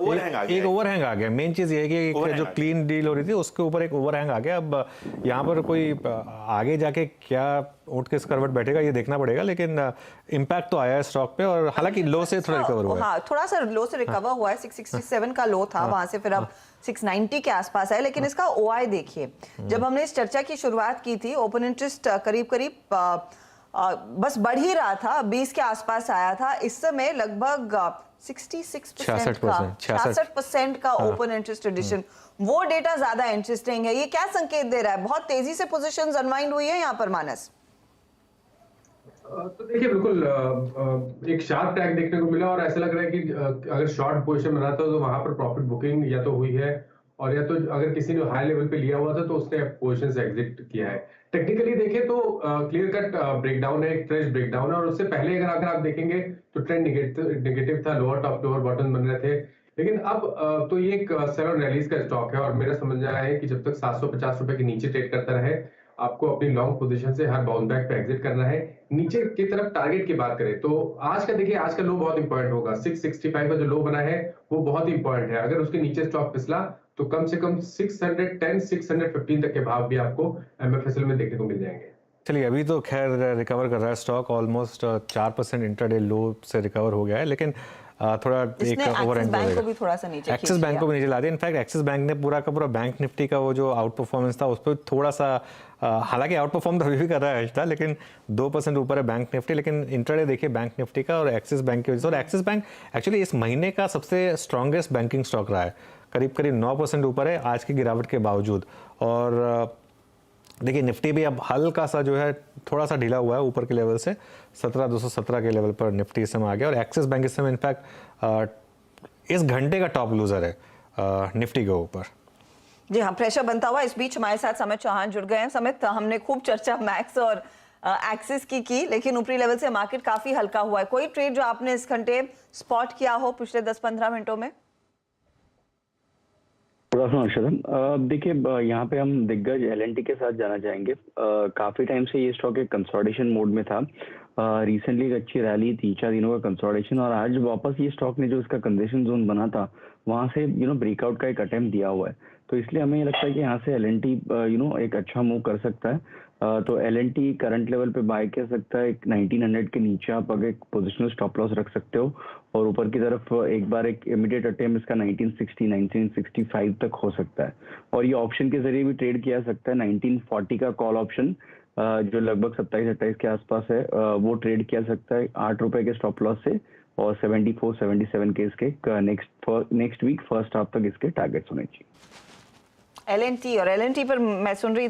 Overhang आ गया, एक overhang आ गया। मेन चीज ये है कि जो क्लीन डील हो रही थी उसके ऊपर एक ओवरहैंग आ गया। अब यहाँ पर कोई आगे जाके क्या उठ के करवट बैठेगा ये देखना पड़ेगा, लेकिन इम्पैक्ट तो आया है स्टॉक पे, और हालांकि लो से थोड़ा रिकवर हुआ है। हाँ, थोड़ा सा लो से रिकवर हुआ है। 667 का लो था, वहां से फिर अब 690 के आसपास है। लेकिन इसका ओआई देखिए, जब हमने इस चर्चा की शुरुआत की थी, ओपन इंटरेस्ट करीब करीब बस बढ़ ही रहा था, 20 के आसपास आया था। इस समय लगभग 66% का ओपन इंटरेस्ट एडिशन, वो डेटा ज्यादा इंटरेस्टिंग है। ये क्या संकेत दे रहा है? बहुत तेजी से पोजीशंस अनवाइंड हुई है यहाँ पर, मानस? तो देखिए, बिल्कुल एक शार्प टैग देखने को मिला और ऐसा लग रहा है कि अगर शॉर्ट पोजीशन बना था तो वहां पर प्रॉफिट बुकिंग या तो हुई है, और या तो अगर किसी ने हाई लेवल पे लिया हुआ था तो उसने पोजीशन से एग्जिट किया है। टेक्निकली देखें तो क्लियर कट ब्रेकडाउन है, एक फ्रेश ब्रेकडाउन है, और उससे पहले अगर आप देखेंगे तो ट्रेंड निगेटिव था, लोअर टॉप लोअर बॉटम बन रहे थे। लेकिन अब तो ये एक सेल और रैलीज का स्टॉक है, और मेरा समझ में आया है कि जब तक 750 रुपए के नीचे ट्रेड करता रहे, आपको अपनी लॉन्ग पोजीशन से हर बाउंस बैक पे एग्जिट करना है। नीचे की तरफ टारगेट की बात करें तो आज का देखिए, आज का लो बहुत इंपॉर्टेंट होगा। 665 का जो लो बना है वो बहुत इंपॉर्टेंट है। अगर उसके नीचे स्टॉक फिसला तो कम से कम 610 615 तक के भाव भी आपको एमएफएसएल में देखने को मिल जाएंगे। चलिए, अभी तो खैर रिकवर कर रहा है स्टॉक, ऑलमोस्ट 4% इंट्राडे लो से रिकवर हो गया है, लेकिन थोड़ा एक ओवरहैंग बैंक को भी थोड़ा सा नीचे, एक्सिस बैंक को भी नीचे ला दिया। इनफैक्ट एक्सिस बैंक ने पूरा का पूरा बैंक निफ्टी का वो जो आउट परफॉर्मेंस था उस पर थोड़ा सा, हालांकि आउट परफॉर्म तो अभी भी कर रहा है था, लेकिन 2% ऊपर है बैंक निफ्टी। लेकिन इंट्राडे देखिए बैंक निफ्टी का और एक्सिस बैंक की वजह से, और एक्सिस बैंक एक्चुअली इस महीने का सबसे स्ट्रॉन्गेस्ट बैंकिंग स्टॉक रहा है, करीब करीब 9% ऊपर है आज की गिरावट के बावजूद। और देखिए निफ्टी भी अब हल्का सा जो है थोड़ा सा ढीला हुआ है ऊपर के लेवल से, 17,217 के लेवल पर निफ्टी इस समय आ गया, और एक्सिस बैंक इस समय इनफैक्ट इस घंटे का टॉप लूजर है निफ्टी के ऊपर। जी हाँ, प्रेशर बनता हुआ। इस बीच हमारे साथ समित चौहान जुड़ गए हैं। समित, हमने खूब चर्चा मैक्स और एक्सिस की, लेकिन ऊपरी लेवल से मार्केट काफी हल्का हुआ है। कोई ट्रेड जो आपने इस घंटे स्पॉट किया हो पिछले 10-15 मिनटों में? देखिए, यहाँ पे हम दिग्गज एलएनटी के साथ जाना चाहेंगे। काफी टाइम से ये स्टॉक एक कंसोलिडेशन मोड में था। रिसेंटली एक अच्छी रैली, 3-4 दिनों का कंसोलिडेशन, और आज वापस ये स्टॉक ने जो इसका कंसेशन जोन बना था वहां से ब्रेकआउट का एक अटेम्प्ट दिया हुआ है। तो इसलिए हमें ये लगता है कि यहाँ से एलएनटी एक अच्छा मूव कर सकता है। तो एलएनटी करंट लेवल पे बाय कर सकता है। 1900 के नीचे आप अगर पोजिशनल स्टॉप लॉस रख सकते हो, और ऊपर की तरफ एक बार एक इमीडिएट अटेम्प्ट इसका 1960 1965 तक हो सकता है। और ये ऑप्शन के जरिए भी ट्रेड किया सकता है। 1940 का कॉल ऑप्शन जो लगभग 27-28 के आसपास है, वो ट्रेड किया सकता है 8 रुपए के स्टॉप लॉस से, और 74-77 के इसके नेक्स्ट वीक फर्स्ट हाफ तक इसके टारगेट्स होने चाहिए। एलएनटी, और एलएनटी पर मैं सुन रही थी